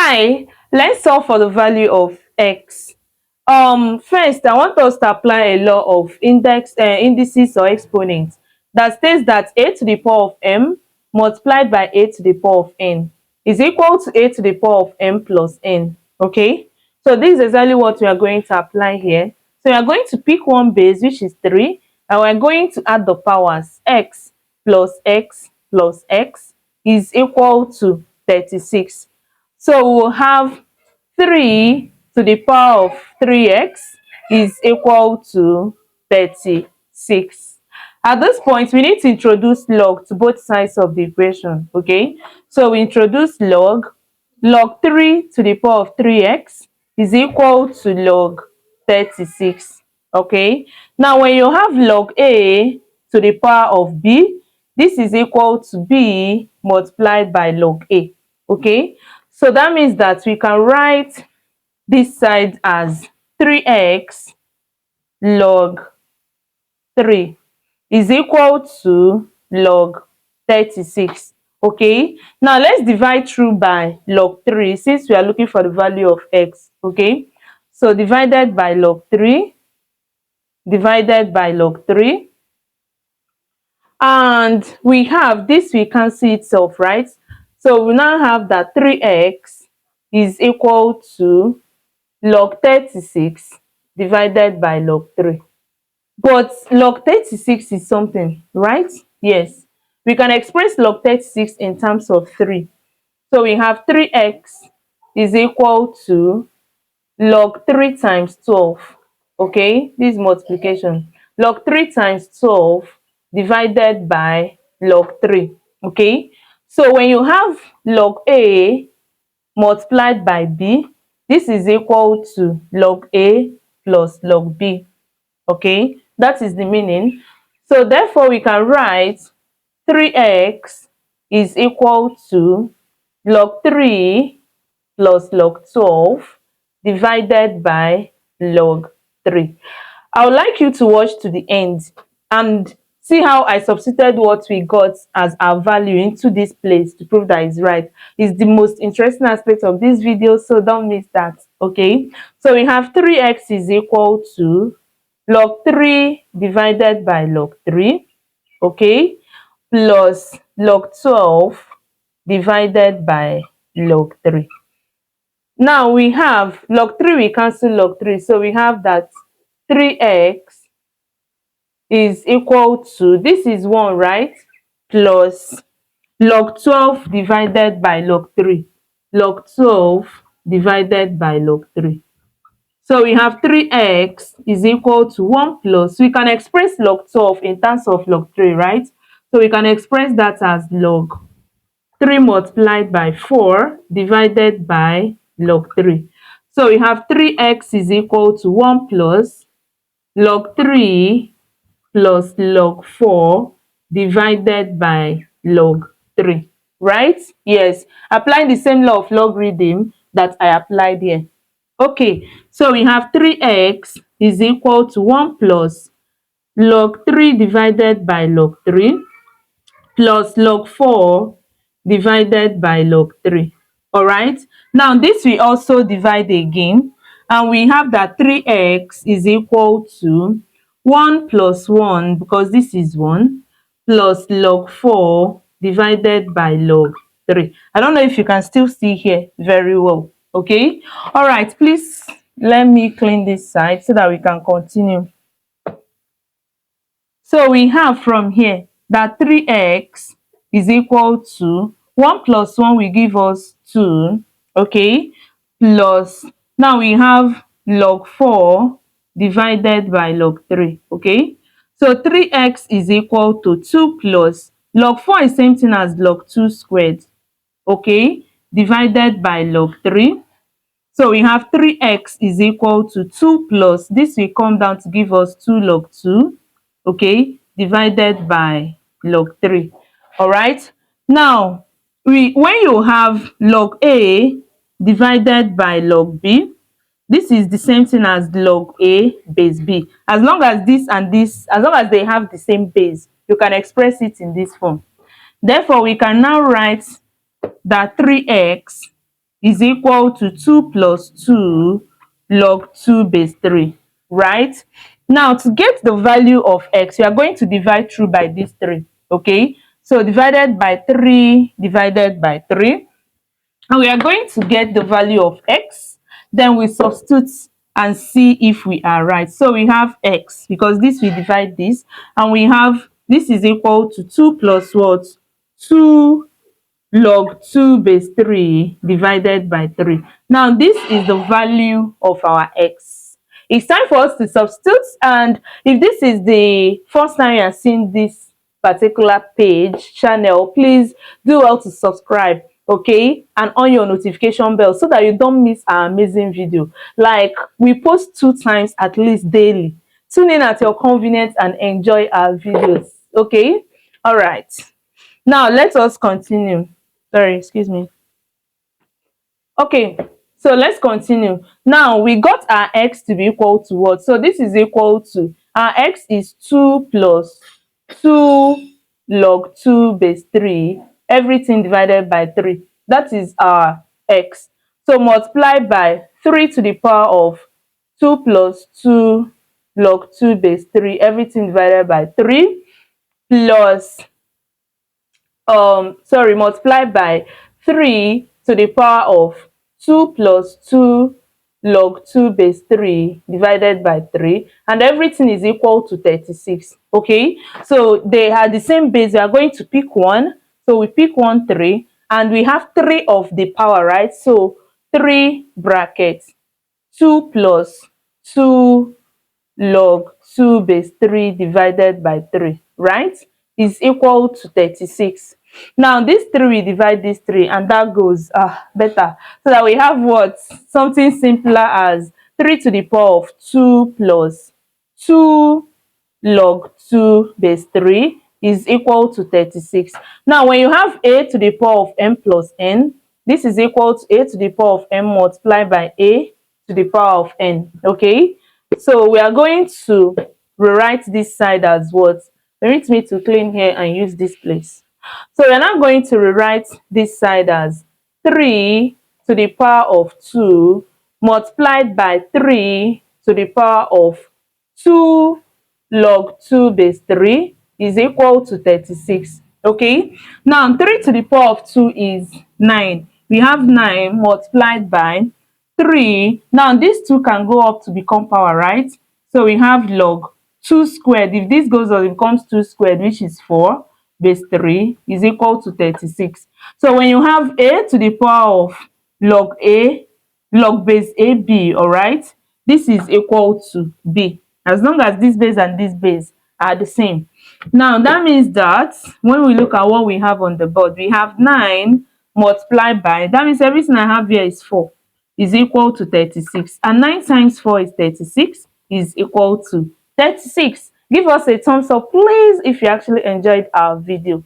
Hi, let's solve for the value of x. First, I want us to apply a law of indices or exponents that states that a to the power of m multiplied by a to the power of n is equal to a to the power of m plus n. Okay, so this is exactly what we are going to apply here. So we are going to pick one base, which is 3, and we are going to add the powers. X plus x plus x is equal to 36. So we will have 3 to the power of 3x is equal to 36. At this point, we need to introduce log to both sides of the equation. Okay, so we introduce log. Log 3 to the power of 3x is equal to log 36. Okay, now when you have log a to the power of b, this is equal to b multiplied by log a. Okay, so that means that we can write this side as 3x log 3 is equal to log 36. Okay, now let's divide through by log 3 since we are looking for the value of x. Okay, so divided by log 3 divided by log 3, and we have this, we cancel itself, right? So we now have that 3x is equal to log 36 divided by log 3. But log 36 is something, right? Yes. We can express log 36 in terms of 3. So we have 3x is equal to log 3 times 12. Okay, this is multiplication. Log 3 times 12 divided by log 3. Okay, so when you have log a multiplied by b, this is equal to log a plus log b. Okay, that is the meaning. So therefore we can write 3x is equal to log 3 plus log 12 divided by log 3. I would like you to watch to the end and see how I substituted what we got as our value into this place to prove that it's right. It's the most interesting aspect of this video, so don't miss that. Okay, so we have 3x is equal to log 3 divided by log 3, okay, plus log 12 divided by log 3. Now we have log 3, we cancel log 3, so we have that 3x is equal to, this is 1, right, plus log 12 divided by log 3. Log 12 divided by log 3. So we have 3x is equal to 1 plus, we can express log 12 in terms of log 3, right? So we can express that as log 3 multiplied by 4 divided by log 3. So we have 3x is equal to 1 plus log 3 plus log 4 divided by log 3, right? Yes, applying the same law of logarithm that I applied here. Okay, so we have 3x is equal to 1 plus log 3 divided by log 3 plus log 4 divided by log 3. All right, now this we also divide again, and we have that 3x is equal to 1 plus 1, because this is 1, plus log 4 divided by log 3. I don't know if you can still see here very well. Okay, all right, please let me clean this side so that we can continue. So we have from here that 3x is equal to 1 plus 1 will give us 2, okay, plus, now we have log 4 divided by log 3, okay. So 3x is equal to 2 plus log 4 is same thing as log 2 squared, okay, divided by log 3. So we have 3x is equal to 2 plus, this will come down to give us 2 log 2, okay, divided by log 3. All right, now when you have log a divided by log b, this is the same thing as log a base b. As long as this and this, as long as they have the same base, you can express it in this form. Therefore we can now write that 3x is equal to 2 plus 2 log 2 base 3, right? Now, to get the value of x, we are going to divide through by this 3, okay? So divided by 3 divided by 3, and we are going to get the value of x. Then we substitute and see if we are right. So we have x, because this we divide this, and we have this is equal to 2 plus what? 2 log 2 base 3 divided by 3. Now this is the value of our x. It's time for us to substitute, and if this is the first time you are seeing this particular page channel, please do well to subscribe, okay, and on your notification bell so that you don't miss our amazing video. Like, we post 2 times at least daily. Tune in at your convenience and enjoy our videos, okay? All right, now let us continue. Sorry, excuse me. Okay, so let's continue. Now we got our x to be equal to what? So this is equal to, our x is 2 plus 2 log 2 base 3, everything divided by 3. That is our x. So multiply by 3 to the power of 2 plus 2 log 2 base 3, everything divided by 3, plus multiply by 3 to the power of 2 plus 2 log 2 base 3 divided by 3, and everything is equal to 36. Okay, so they are the same base. We are going to pick one, so we pick 1, 3, and we have 3 of the power, right? So 3 brackets 2 plus 2 log 2 base 3 divided by 3, right, is equal to 36. Now this 3, we divide this 3, and that goes better, so that we have what? Something simpler as 3 to the power of 2 plus 2 log 2 base 3 is equal to 36. Now when you have a to the power of m plus n, this is equal to a to the power of m multiplied by a to the power of n, okay? So we are going to rewrite this side as what? Permit me to clean here and use this place. So we are now going to rewrite this side as 3 to the power of 2 multiplied by 3 to the power of 2 log 2 base 3 is equal to 36. Okay, now 3 to the power of 2 is 9. We have 9 multiplied by 3. Now these 2 can go up to become power, right? So we have log 2 squared. If this goes up, it becomes 2 squared, which is 4 base 3 is equal to 36. So when you have a to the power of log a, log base ab, all right, this is equal to b, as long as this base and this base are the same. Now that means that when we look at what we have on the board, we have 9 multiplied by, that means everything I have here is 4, is equal to 36, and 9 times 4 is 36, is equal to 36. Give us a thumbs up, please, if you actually enjoyed our video.